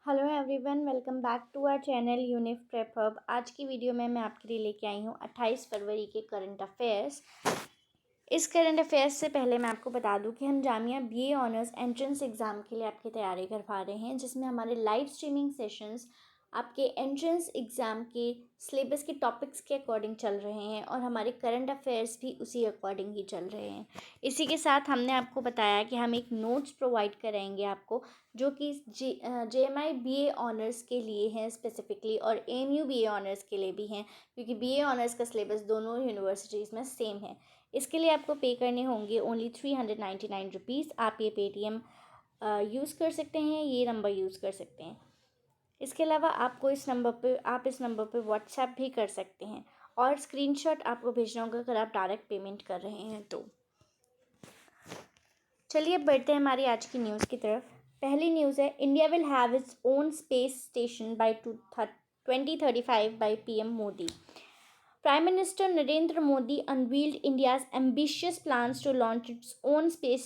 Hello everyone, welcome back to our channel Unif Prep Hub. आज की video में मैं आपके लिए लेके आई हूँ 28 फरवरी के करंट अफेयर्स। इस करंट अफेयर्स से पहले मैं आपको बता दूं कि हम Jamia BA honours entrance exam के लिए आपकी तैयारी करवा रहे हैं, जिसमें हमारे लाइव स्ट्रीमिंग सेशंस आपके एंट्रेंस एग्ज़ाम के सिलेबस के टॉपिक्स के अकॉर्डिंग चल रहे हैं और हमारे करंट अफेयर्स भी उसी अकॉर्डिंग ही चल रहे हैं। इसी के साथ हमने आपको बताया कि हम एक नोट्स प्रोवाइड कराएंगे आपको, जो कि JMI BA ऑनर्स के लिए हैं स्पेसिफिकली, और AMU BA ऑनर्स के लिए भी हैं, क्योंकि BA ऑनर्स का सिलेबस दोनों यूनिवर्सिटीज़ में सेम है। इसके लिए आपको पे करने होंगे ओनली 399 रुपीज़। आप ये पेटीएम यूज़ कर सकते हैं, ये नंबर यूज़ कर सकते हैं। इसके अलावा आपको इस नंबर पे व्हाट्सएप भी कर सकते हैं, और स्क्रीनशॉट आपको भेजना होगा अगर आप डायरेक्ट पेमेंट कर रहे हैं तो। चलिए अब बढ़ते हैं हमारी आज की न्यूज़ की तरफ। पहली न्यूज़ है, India will have its own space station by 2035 by PM Modi. Prime Minister Narendra Modi unveiled India's ambitious plans to launch its own space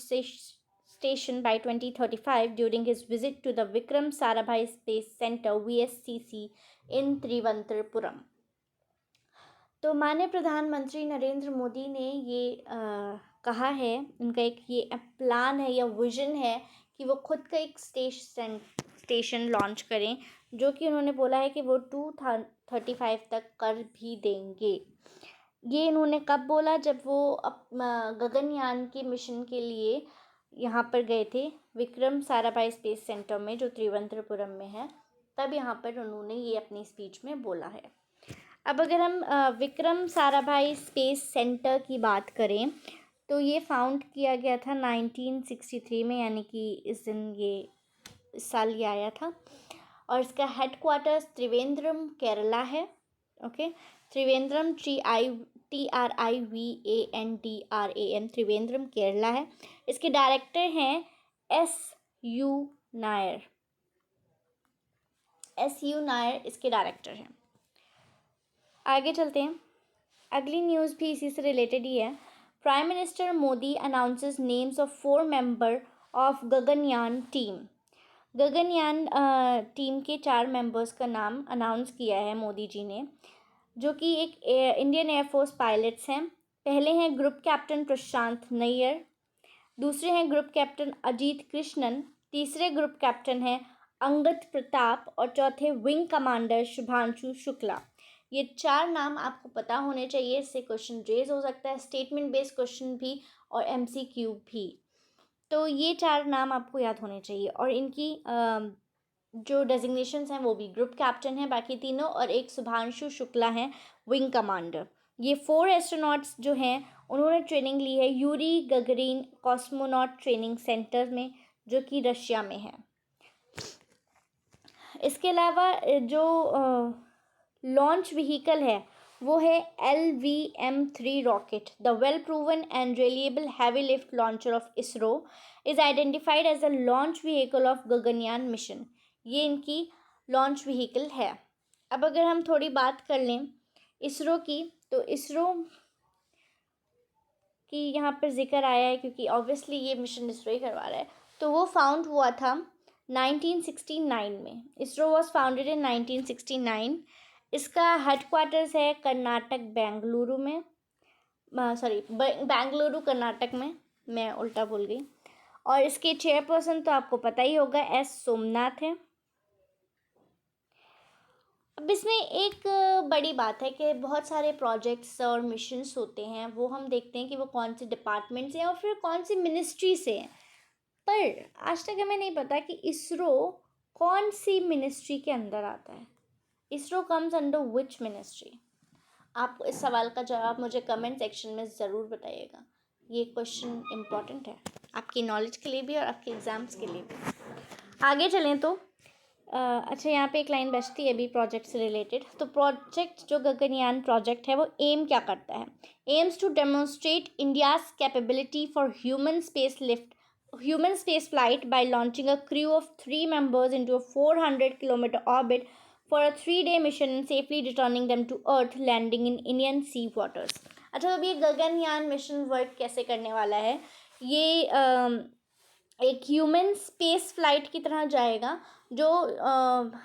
station by 2035 during his visit to the Vikram Sarabhai Space Center VSCC in Trivandrum. तो माननीय प्रधानमंत्री नरेंद्र मोदी ने ये कहा है, उनका एक ये प्लान है या विजन है कि वो खुद का एक स्टेशन लॉन्च करें, जो कि उन्होंने बोला है कि वो 2035 तक कर भी देंगे। ये इन्होंने कब बोला? जब वो गगनयान के मिशन के लिए यहाँ पर गए थे, विक्रम साराभाई स्पेस सेंटर में, जो त्रिवेंद्रपुरम में है, तब यहाँ पर उन्होंने ये अपनी स्पीच में बोला है। अब अगर हम विक्रम साराभाई स्पेस सेंटर की बात करें तो ये फाउंड किया गया था 1963 में, यानी कि इस साल ये आया था, और इसका हेडक्वार्टर्स त्रिवेंद्रम केरला है। ओके, त्रिवेंद्रम TRIVANDRAM त्रिवेंद्रम केरला है। इसके डायरेक्टर हैं SU नायर। इसके डायरेक्टर हैं। आगे चलते हैं, अगली न्यूज़ भी इसी से रिलेटेड ही है। Prime minister Modi announces names of 4 member of Gaganyaan team. Gaganyaan team के 4 मेंबर्स का नाम अनाउंस किया है मोदी जी ने, जो कि एक इंडियन एयरफोर्स पायलट्स हैं। पहले हैं ग्रुप कैप्टन प्रशांत नैयर, दूसरे हैं ग्रुप कैप्टन अजीत कृष्णन, तीसरे ग्रुप कैप्टन हैं अंगद प्रताप, और चौथे विंग कमांडर शुभांशु शुक्ला। ये 4 नाम आपको पता होने चाहिए, इससे क्वेश्चन रेज हो सकता है, स्टेटमेंट बेस्ड क्वेश्चन भी और MCQ भी। तो ये 4 नाम आपको याद होने चाहिए, और इनकी जो डेजिग्नेशंस हैं वो भी ग्रुप कैप्टन हैं बाकी तीनों, और एक शुभांशु शुक्ला हैं विंग कमांडर। ये 4 एस्ट्रोनॉट्स जो हैं उन्होंने ट्रेनिंग ली है यूरी गगरीन कॉस्मोनॉट ट्रेनिंग सेंटर में, जो कि रशिया में है। इसके अलावा जो लॉन्च व्हीकल है वो है LVM-3 rocket. The well proven and reliable heavy lift launcher of ISRO is identified as the launch vehicle of Gaganyaan mission. ये इनकी लॉन्च व्हीकल है। अब अगर हम थोड़ी बात कर लें इसरो की, तो इसरो की यहाँ पर जिक्र आया है क्योंकि ऑब्वियसली ये मिशन इसरो ही करवा रहा है। तो वो फाउंड हुआ था 1969 में। ISRO was founded in 1969। इसका हेडक्वार्टर्स है कर्नाटक बेंगलुरु में, बेंगलुरु कर्नाटक में, मैं उल्टा बोल गई। और इसके चेयरपर्सन तो आपको पता ही होगा, S सोमनाथ है। अब इसमें एक बड़ी बात है कि बहुत सारे प्रोजेक्ट्स और मिशंस होते हैं, वो हम देखते हैं कि वो कौन से डिपार्टमेंट से हैं और फिर कौन सी मिनिस्ट्री से हैं, पर आज तक हमें नहीं पता कि इसरो कौन सी मिनिस्ट्री के अंदर आता है। ISRO comes under which ministry? आप इस सवाल का जवाब मुझे कमेंट सेक्शन में ज़रूर बताइएगा। ये क्वेश्चन इम्पॉर्टेंट है आपकी नॉलेज के लिए भी और आपके एग्ज़ाम्स के लिए भी। आगे चलें तो अच्छा, यहाँ पे एक लाइन बचती है अभी प्रोजेक्ट से रिलेटेड। तो प्रोजेक्ट जो गगनयान प्रोजेक्ट है वो एम क्या करता है? Aims to demonstrate India's capability for human space flight by launching a crew of 3 members into a 400-kilometer orbit for a 3-day mission and safely returning them to Earth, landing in Indian sea waters. अच्छा, तो अब ये Gaganyaan mission work कैसे करने वाला है? ये एक ह्यूमन स्पेस फ्लाइट की तरह जाएगा, जो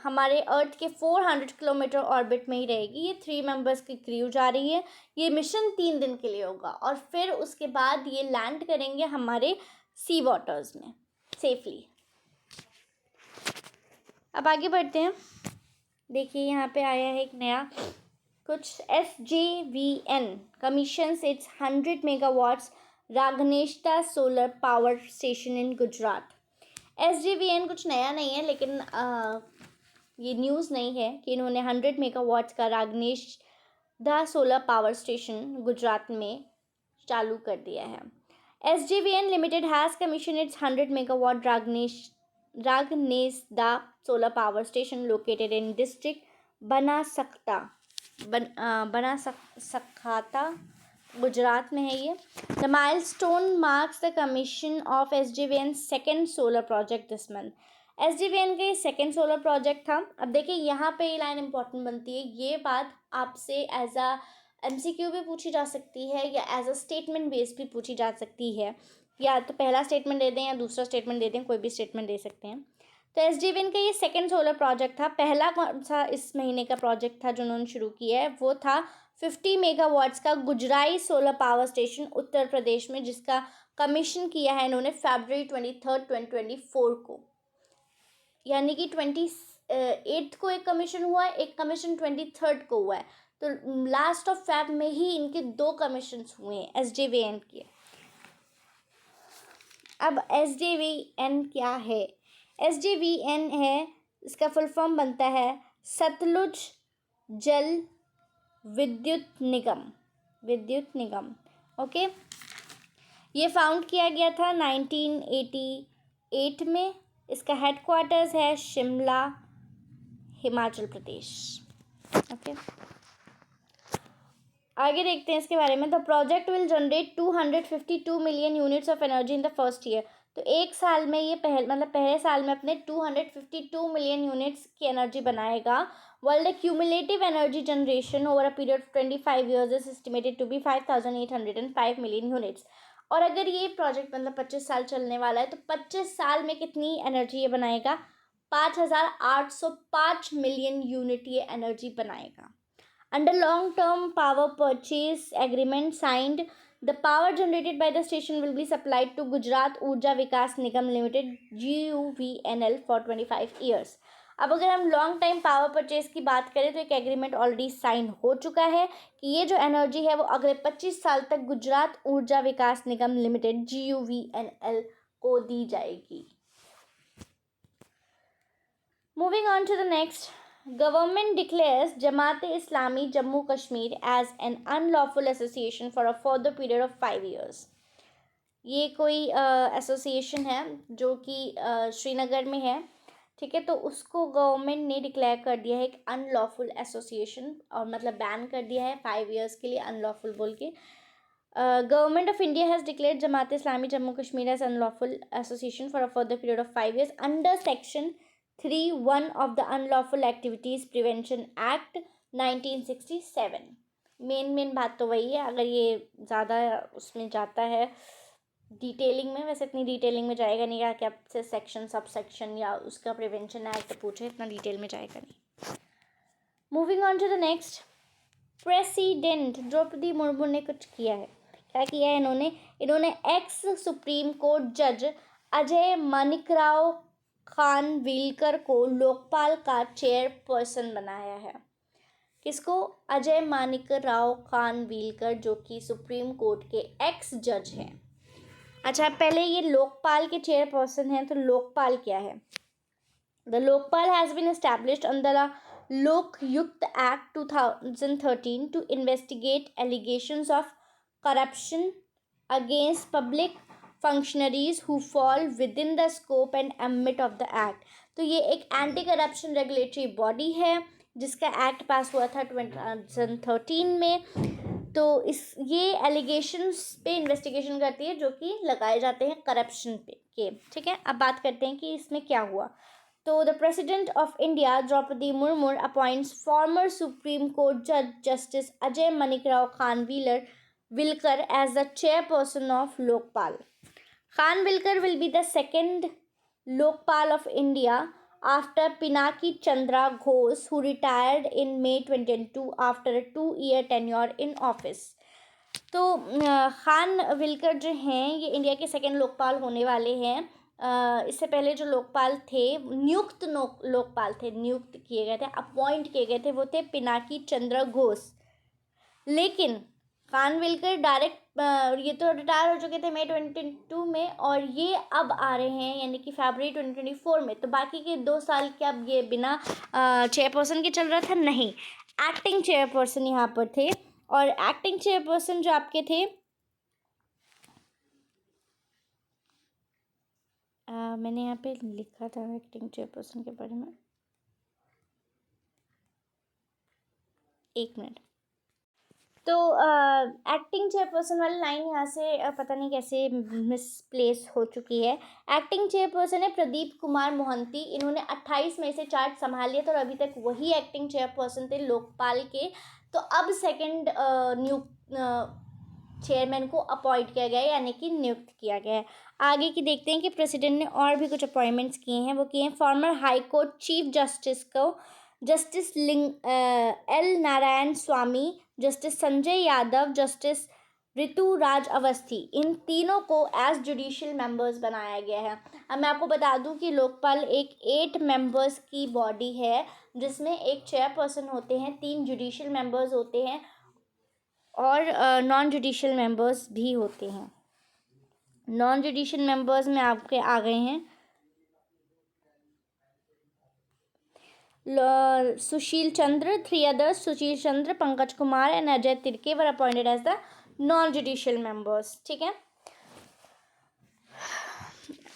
हमारे अर्थ के 400 किलोमीटर ऑर्बिट में ही रहेगी। ये 3 मेंबर्स की क्रू जा रही है। ये मिशन 3 दिन के लिए होगा और फिर उसके बाद ये लैंड करेंगे हमारे सी वाटर्स में सेफली। अब आगे बढ़ते हैं। देखिए यहाँ पे आया है एक नया कुछ। SJVN commissions its 100 megawatts Raghanesda solar power station in Gujarat. SJVN कुछ नया नहीं है, लेकिन ये न्यूज़ नहीं है कि इन्होंने 100 मेगावाट्स का Raghanesda solar power station Gujarat में चालू कर दिया है। SJVN limited has commission its 100 megawatt Raghanesda solar power station located in district Banaskantha Gujarat में है ये। The milestone marks the commission of SJVN second solar project this month. SJVN का ये सेकेंड सोलर प्रोजेक्ट था। अब देखिए यहाँ पे ये लाइन इंपॉर्टेंट बनती है। ये बात आपसे एज अ MCQ भी पूछी जा सकती है या एज अ स्टेटमेंट बेस भी पूछी जा सकती है। या तो पहला स्टेटमेंट दे दें या दूसरा स्टेटमेंट दे दें, कोई भी स्टेटमेंट दे सकते हैं। तो SJVN का ये सेकेंड सोलर प्रोजेक्ट था। पहला कौन सा इस महीने का प्रोजेक्ट था जो उन्होंने शुरू किया है, वो था 50 मेगावाट्स का गुजराई solar power station Uttar Pradesh में, जिसका कमीशन किया है इन्होंने February 23, 2024 को। यानी कि 28 को एक कमीशन हुआ है, एक कमीशन 23 को हुआ है। तो लास्ट ऑफ Feb में ही इनके 2 कमीशंस हुए हैं SJVN के। अब SJVN क्या है? SJVN है, इसका फुल फॉर्म बनता है सतलुज जल विद्युत निगम। ओके, ये फाउंड किया गया था 1988 में। इसका हेडक्वार्टर्स है शिमला, हिमाचल प्रदेश। ओके, आगे देखते हैं इसके बारे में। The project will generate 252 million units of energy in the first year. तो एक साल में ये पहले साल में अपने 252 मिलियन यूनिट्स की एनर्जी बनाएगा। World cumulative energy generation over a period of 25 years is estimated to be 5805 million units. और अगर ये प्रोजेक्ट 25 साल चलने वाला है, तो 25 साल में कितनी एनर्जी ये बनाएगा? 5805 मिलियन यूनिट ये एनर्जी बनाएगा। Under long-term power purchase agreement signed, the power generated by the station will be supplied to Gujarat Urja Vikas Nigam Limited GUVNL for 25 years. अब अगर हम लॉन्ग टाइम पावर परचेज की बात करें तो एक एग्रीमेंट ऑलरेडी साइन हो चुका है कि ये जो एनर्जी है वो अगले 25 साल तक गुजरात ऊर्जा विकास निगम लिमिटेड GUVNL को दी जाएगी। Moving on to the next. Government declares Jamaat-e-Islami Jammu Kashmir as an unlawful association for a further period of 5 years. ये कोई एसोसिएशन है जो कि श्रीनगर में है, ठीक है। तो उसको गवर्नमेंट ने डिक्लेयर कर दिया है एक अनलॉफुल एसोसिएशन, और मतलब बैन कर दिया है 5 years के लिए, अनलॉफुल बोल के। Government of India has declared Jamaat-e-Islami Jammu Kashmir as unlawful association for a further period of 5 years under section 3(1) of the Unlawful Activities Prevention Act 1967। मेन बात तो वही है। अगर ये ज़्यादा उसमें जाता है डिटेलिंग में, वैसे इतनी डिटेलिंग में जाएगा नहीं कि आपसे सेक्शन सब सेक्शन या उसका प्रिवेंशन एक्ट पूछे, इतना डिटेल में जाएगा नहीं। Moving on to the next. President Droupadi Murmu ने कुछ किया है। क्या किया है इन्होंने एक्स सुप्रीम कोर्ट जज अजय मानिकराव खानविलकर को लोकपाल का चेयरपर्सन बनाया है। किसको? अजय मानिकराव खानविलकर, जो कि सुप्रीम कोर्ट के एक्स जज हैं। अच्छा, पहले ये लोकपाल के चेयरपर्सन हैं, तो लोकपाल क्या है? The Lokpal has been established under a Lokayukta act 2013 to investigate allegations of corruption against public functionaries who fall within the scope and ambit of the act. तो ये एक एंटी करप्शन रेगुलेटरी बॉडी है जिसका act पास हुआ था 2013 में। तो ये एलिगेशंस पे इन्वेस्टिगेशन करती है जो कि लगाए जाते हैं करप्शन पे के, ठीक है। अब बात करते हैं कि इसमें क्या हुआ। तो the president of India Droupadi Murmu appoints former supreme court जज justice Ajay Manikrao Khanwilkar as the chairperson of Lokpal. Khanvilkar will be the second Lokpal of India after Pinaki Chandra Ghosh, who retired in May 2022 after a 2-year tenure in office. तो खान विलकर जो हैं ये India के second Lokpal होने वाले हैं. इससे पहले जो लोकपाल थे, नियुक्त लोकपाल थे, नियुक्त किए गए थे, अपॉइंट किए गए थे, वो थे पिनाकी चंद्र घोष. लेकिन खानविलकर डायरेक्ट ये तो रिटायर हो चुके थे मई 2022 में, और ये अब आ रहे हैं यानी कि फरवरी 2024 में. तो बाकी के 2 साल के अब ये बिना चेयरपर्सन के चल रहा था. नहीं, एक्टिंग चेयरपर्सन यहाँ पर थे. और एक्टिंग चेयरपर्सन जो आपके थे, मैंने यहाँ पे लिखा था एक्टिंग चेयरपर्सन के बारे में, एक मिनट. तो एक्टिंग चेयरपर्सन वाली लाइन यहाँ से पता नहीं कैसे मिसप्लेस हो चुकी है. एक्टिंग चेयरपर्सन है प्रदीप कुमार मोहंती. इन्होंने 28 मई से चार्ज संभाल लिया था और अभी तक वही एक्टिंग चेयरपर्सन थे लोकपाल के. तो अब सेकंड न्यू चेयरमैन को अपॉइंट किया गया है, यानी कि नियुक्त किया गया है. आगे की देखते हैं कि प्रेसिडेंट ने और भी कुछ अपॉइंटमेंट्स किए हैं. वो किए हैं farmer high court chief justice को जस्टिस एल नारायण स्वामी, जस्टिस संजय यादव, जस्टिस ऋतुराज अवस्थी, इन तीनों को एज जुडिशियल मेंबर्स बनाया गया है. अब मैं आपको बता दूं कि लोकपाल एक 8 मेंबर्स की बॉडी है, जिसमें एक चेयरपर्सन होते हैं, 3 जुडिशियल मेंबर्स होते हैं और नॉन जुडिशियल मेंबर्स भी होते हैं. नॉन जुडिशियल मेंबर्स में आपके आ गए हैं Sushil Chandra, 3 others, Sushil Chandra, Pankaj Kumar and Ajay Tirkey were appointed as the non judicial members. ठीक है,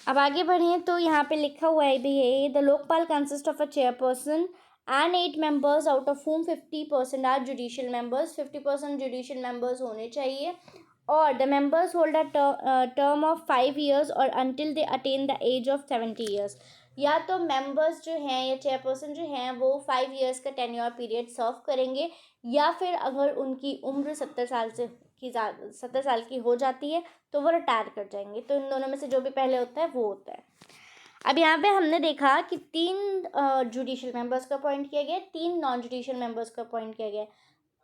अब आगे बढ़ें तो यहाँ पे लिखा हुआ है भी है the Lokpal consist of a chairperson and 8 members out of whom 50% are judicial members. 50% judicial members होने चाहिए और the members hold a term of 5 years or until they attain the age of 70 years. या तो members जो हैं या chairperson जो हैं वो 5 years का tenure period सर्व करेंगे, या फिर अगर उनकी उम्र 70 साल की हो जाती है तो वो रिटायर कर जाएंगे. तो इन दोनों में से जो भी पहले होता है वो होता है. अब यहाँ पे हमने देखा कि 3 जुडिशियल मेंबर्स का अपॉइंट किया गया, 3 नॉन जुडिशियल मेंबर्स का अपॉइंट किया गया,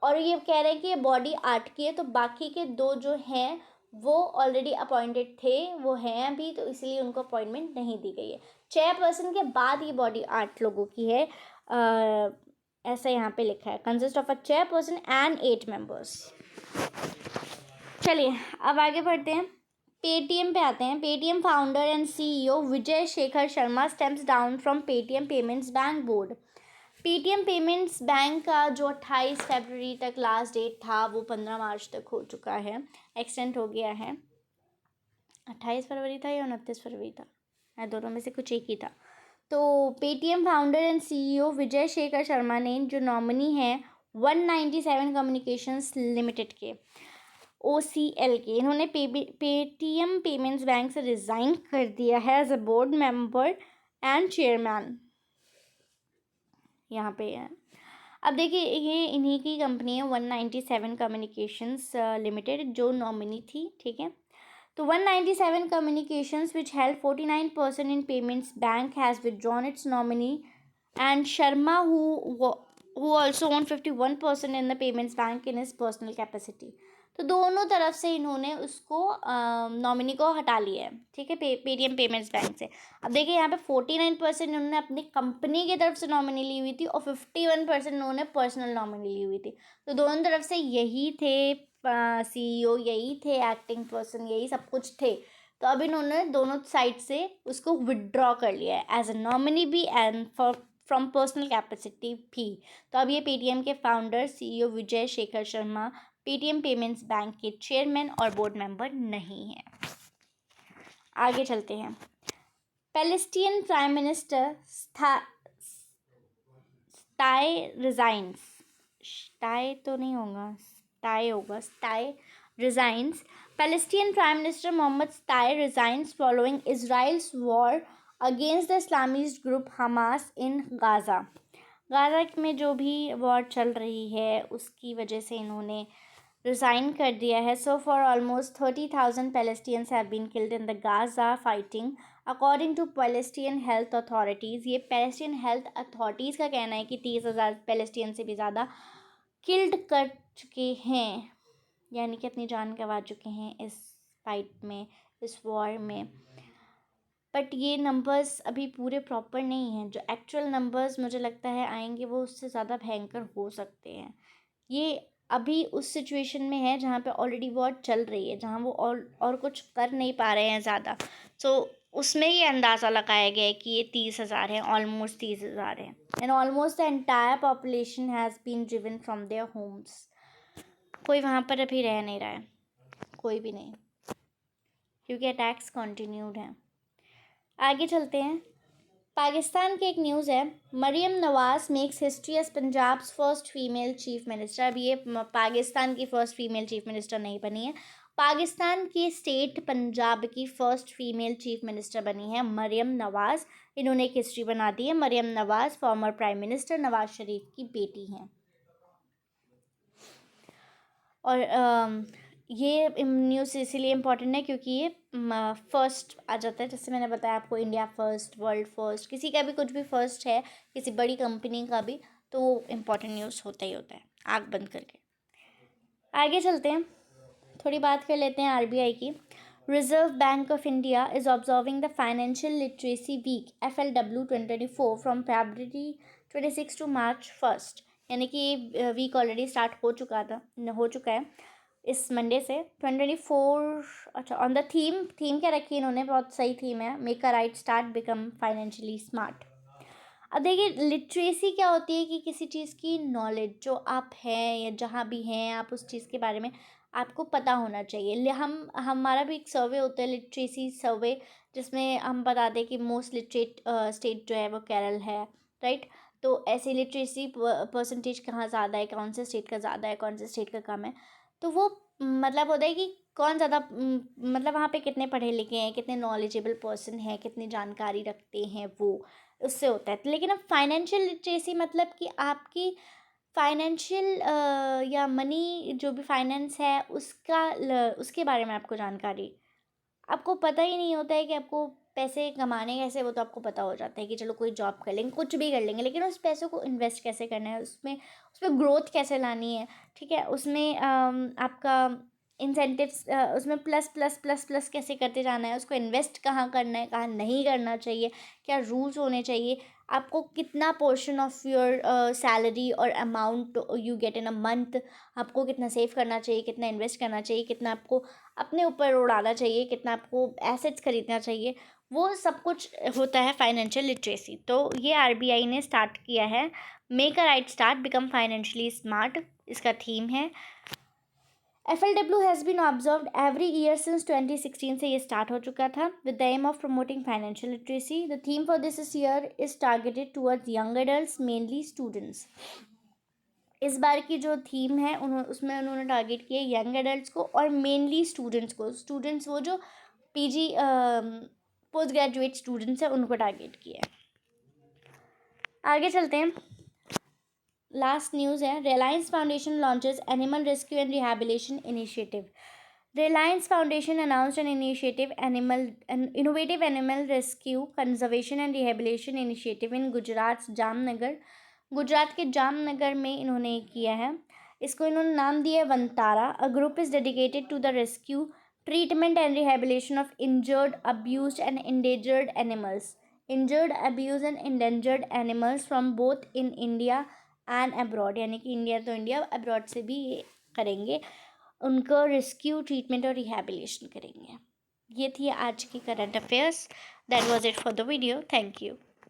और ये कह रहे हैं कि ये बॉडी 8 की है. तो बाकी के 2 जो हैं वो ऑलरेडी अपॉइंटेड थे, वो हैं अभी, तो इसलिए उनको अपॉइंटमेंट नहीं दी गई है. चेयरपर्सन के बाद ये बॉडी 8 लोगों की है, ऐसा यहाँ पे लिखा है, consist of a chairperson and 8 members. चलिए अब आगे बढ़ते हैं, पेटीएम पे आते हैं. Paytm founder and CEO Vijay Shekhar Sharma steps down from Paytm payments bank board. Paytm payments bank का जो 28 फरवरी तक लास्ट डेट था वो 15 मार्च तक हो चुका है, एक्सटेंड हो गया है. 28 फरवरी था या 29 फरवरी था, दोनों में से कुछ एक ही था. तो Paytm founder and CEO Vijay Shekhar Sharma ने, जो नॉमिनी हैं 197 कम्युनिकेशंस लिमिटेड के OCL के, इन्होंने पेटीएम पेमेंट्स बैंक से रिज़ाइन कर दिया है as a board member and chairman. यहाँ पे है. अब देखिए ये इन्हीं की कंपनी है 197 कम्युनिकेशंस लिमिटेड, जो नॉमिनी थी. ठीक है, तो 197 communications which held 49% in payments bank has withdrawn it's nominee, and Sharma who also owned 51% in the payments bank in his personal capacity. तो दोनों तरफ से इन्होंने उसको नॉमिनी को हटा लिया है. ठीक है, पेटीएम पेमेंट्स बैंक से. अब देखिए यहाँ पे 49% इन्होंने अपनी कंपनी की तरफ से नॉमिनी ली हुई थी और 51% इन्होंने पर्सनल नॉमिनी ली हुई थी. तो दोनों तरफ से यही थे, सीईओ यही थे, एक्टिंग पर्सन यही सब कुछ थे. तो अब इन्होंने दोनों साइड से उसको विदड्रॉ कर लिया है एज अ नॉमिनी भी एंड फ्रॉम पर्सनल कैपेसिटी भी. तो अब ये पेटीएम के founder CEO Vijay Shekhar Sharma Paytm payments bank के चेयरमैन और बोर्ड मेंबर नहीं है. आगे चलते हैं. Palestine prime minister Shtayyeh resigns, Shtayyeh तो नहीं होगा, स्टाई होगा, Shtayyeh resigns. Palestinian Prime Minister Mohammed Shtayyeh resigns following Israel's war against the Islamist group Hamas in Gaza. Gaza में जो भी वॉर चल रही है उसकी वजह से इन्होंने रिज़ाइन कर दिया है. So far almost 30,000 Palestinians have been killed in the Gaza fighting according to Palestine health authorities. ये पैलेस्टीन हेल्थ अथॉरिटीज़ का कहना है कि 30,000 पैलेस्टीन से भी ज़्यादा किल्ड कर चुके हैं, यानी कि अपनी जान गंवा चुके हैं इस फाइट में, इस वॉर में. बट ये नंबर्स अभी पूरे प्रॉपर नहीं हैं. जो एक्चुअल नंबर्स मुझे लगता है आएंगे वो उससे ज़्यादा भयंकर हो सकते हैं. ये अभी उस सिचुएशन में है जहाँ पे ऑलरेडी वॉर चल रही है, जहाँ वो और कुछ कर नहीं पा रहे हैं ज़्यादा. सो उसमें ये अंदाज़ा लगाया गया है कि ये 30,000 है, ऑलमोस्ट 30,000 है. And almost the entire population has been driven from their homes. कोई वहाँ पर अभी रह नहीं रहा है, कोई भी नहीं, क्योंकि अटैक्स कंटिन्यूड हैं. आगे चलते हैं. पाकिस्तान की एक न्यूज़ है. Maryam Nawaz makes history as Punjab first female chief minister. अब ये पाकिस्तान की फ़र्स्ट फीमेल चीफ मिनिस्टर नहीं बनी है, पाकिस्तान की स्टेट पंजाब की फ़र्स्ट फीमेल चीफ मिनिस्टर बनी है मरियम नवाज़. इन्होंने एक हिस्ट्री बना दी है. मरियम नवाज़ former prime minister Nawaz Sharif की बेटी हैं. और ये न्यूज़ इसीलिए इम्पॉर्टेंट है क्योंकि ये फर्स्ट आ जाता है. जैसे मैंने बताया आपको, इंडिया फर्स्ट, वर्ल्ड फर्स्ट, किसी का भी कुछ भी फर्स्ट है, किसी बड़ी कंपनी का भी, तो वो इम्पॉर्टेंट न्यूज़ होता ही होता है. आँख बंद करके आगे चलते हैं. थोड़ी बात कर लेते हैं आरबीआई की. Reserve Bank of India is observing the financial literacy week FLW 2024 फ्रॉम February 26 to March 1. यानी कि ये वीक ऑलरेडी स्टार्ट हो चुका है इस मंडे से 2024. अच्छा, ऑन द थीम क्या रखी है इन्होंने, बहुत सही थीम है, make a right start become financially smart. अब देखिए, लिटरेसी क्या होती है कि किसी चीज़ की नॉलेज जो आप हैं या जहाँ भी हैं आप उस चीज़ के बारे में आपको पता होना चाहिए. हमारा भी एक सर्वे होता है, लिटरेसी सर्वे, जिसमें हम बता दें कि मोस्ट लिटरेट स्टेट जो है वो केरल है, राइट. तो ऐसे लिटरेसी परसेंटेज कहाँ ज़्यादा है, कौन से स्टेट का ज़्यादा है, कौन से स्टेट का कम है, तो वो मतलब होता है कि कौन ज़्यादा मतलब वहाँ पे कितने पढ़े लिखे हैं, कितने नॉलेजेबल पर्सन हैं, कितनी जानकारी रखते हैं, वो उससे होता है. लेकिन अब फाइनेंशियल लिटरेसी मतलब कि आपकी फाइनेंशियल या मनी जो भी फाइनेंस है उसके बारे में आपको जानकारी, आपको पता ही नहीं होता है कि आपको पैसे कमाने कैसे. वो तो आपको पता हो जाता है कि चलो कोई जॉब कर लेंगे, कुछ भी कर लेंगे, लेकिन उस पैसों को इन्वेस्ट कैसे करना है, उसमें ग्रोथ कैसे लानी है, ठीक है, उसमें आपका इंसेंटिव्स, उसमें प्लस प्लस प्लस प्लस कैसे करते जाना है, उसको इन्वेस्ट कहाँ करना है, कहाँ नहीं करना चाहिए, क्या रूल्स होने चाहिए, आपको कितना पोर्शन ऑफ योर सैलरी और amount you get in a month, आपको कितना सेव करना चाहिए, कितना इन्वेस्ट करना चाहिए, कितना आपको अपने ऊपर उड़ाना चाहिए, कितना आपको एसेट्स खरीदना चाहिए, वो सब कुछ होता है फाइनेंशियल लिटरेसी. तो ये आरबीआई ने स्टार्ट किया है, make a right start become financially smart, इसका थीम है. FLW has been observed every year since 2016 से ये स्टार्ट हो चुका था with the aim of promoting financial literacy. The theme for this year is targeted towards young adults, mainly students. इस बार की जो थीम है उसमें उन्होंने टारगेट किया यंग एडल्ट्स को और मेनली स्टूडेंट्स को. स्टूडेंट्स वो जो पीजी पोस्ट ग्रेजुएट स्टूडेंट्स हैं उनको टारगेट किया है. आगे चलते हैं. लास्ट न्यूज़ है. Reliance foundation launches animal rescue and rehabilitation initiative. Reliance Foundation announced an innovative animal rescue, conservation and rehabilitation initiative in Gujarat Jamnagar. Gujarat के जामनगर में इन्होंने किया है. इसको इन्होंने नाम दिया है Vantara. A group is dedicated to the rescue, treatment and rehabilitation of injured, abused and endangered animals. Injured, abuse and endangered animals from both in India and abroad. यानी कि इंडिया तो इंडिया, अब्रॉड से भी ये करेंगे, उनको रेस्क्यू, ट्रीटमेंट और rehabilitation करेंगे. ये थी आज की current affairs. That was it for the video. Thank you.